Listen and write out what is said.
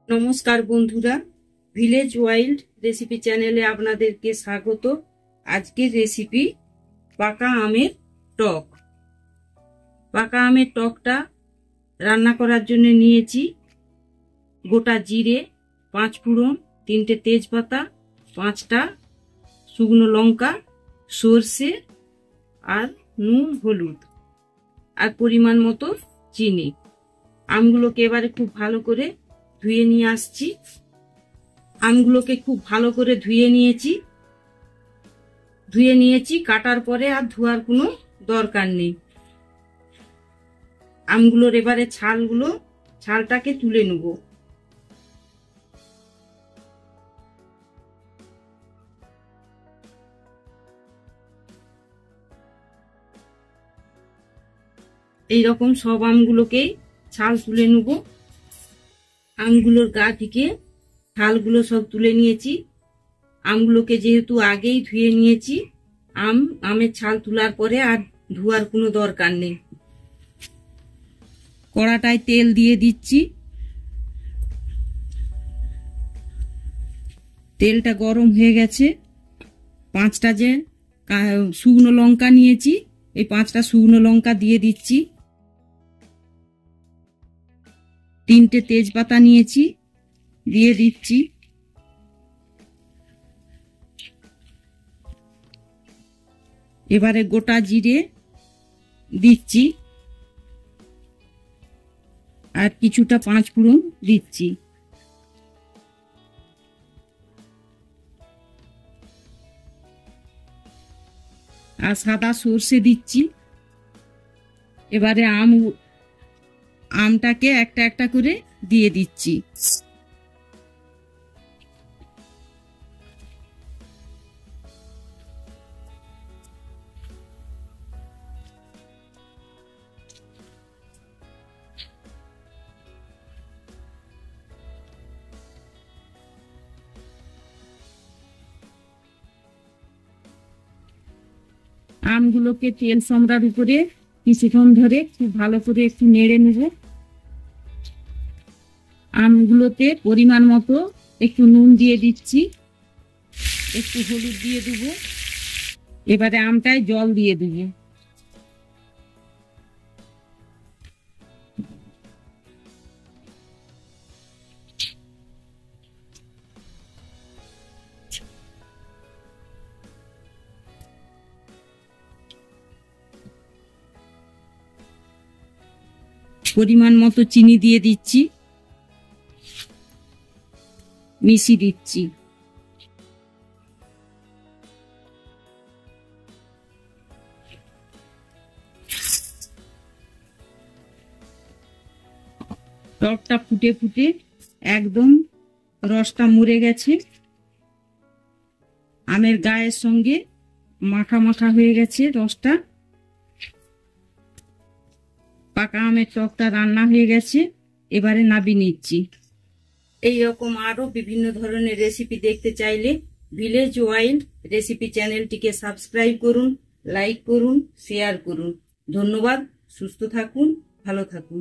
নমস্কার বন্ধুরা, village wild recipe চ্যানেলে আপনাদেরকে স্বাগত। আজকের রেসিপি পাকা আমের টক। পাকা আমের টকটা রান্না করার জন্য নিয়েছি গোটা জিরে, 5 ফোড়ন, 3টে তেজপাতা, 5টা শুকনো লঙ্কা, সর্ষে আর নুন, হলুদ আর পরিমাণ মতো চিনি। আমগুলোকে এবারে খুব ভালো করে ধুয়ে নিয়ে আসছি। আমগুলোকে খুব ভালো করে ধুয়ে নিয়েছি। কাটার পরে আর ধোয়ার কোনো দরকার নেই। আমগুলোর এবারে ছালটাকে তুলে নেব। এইরকম সব আমগুলোকে ছাল তুলে নেব। আমগুলোর গা থেকে ছালগুলো সব তুলে নিয়েছি। আমগুলোকে যেহেতু আগেই ধুয়ে নিয়েছি, আমের ছাল তোলার পরে আর ধোয়ার কোনো দরকার নেই। কড়াটায় তেল দিয়ে দিচ্ছি। তেলটা গরম হয়ে গেছে। 5টা যে শুকনো লঙ্কা নিয়েছি, এই 5টা শুকনো লঙ্কা দিয়ে দিচ্ছি। 3টে তেজপাতা নিয়েছি, দিয়ে দিচ্ছি। এবারে গোটা জিরে দিচ্ছি আর কিছুটা 5 ফোড়ন দিচ্ছি। আর সাদা সর্ষে দিচ্ছি। এবারে আমটাকে একটা একটা করে দিয়ে দিচ্ছি। আমগুলোকে তেল সম্রার উপরে কিছুক্ষণ ধরে খুব ভালো করে একটু নেড়ে নেব। আমগুলোতে পরিমাণ মতো একটু নুন দিয়ে দিচ্ছি, একটু হলুদ দিয়ে দেব। এবারে আমটায় জল দিয়ে দেব। পরিমাণ মতো চিনি দিয়ে দিচ্ছি, মিশিয়ে দিচ্ছি। টকটা ফুটে ফুটে একদম রসটা মরে গেছে। আমের গায়ের সঙ্গে মাখা মাখা হয়ে গেছে রসটা। পাকা আমের টকটা রান্না হয়ে গেছে। এবারে নামিয়ে নিচ্ছি। এইরকম আরো বিভিন্ন ধরনের রেসিপি দেখতে চাইলে ভিলেজ ওয়াইল্ড রেসিপি চ্যানেলটিকে সাবস্ক্রাইব করুন, লাইক করুন, শেয়ার করুন। ধন্যবাদ। সুস্থ থাকুন, ভালো থাকুন।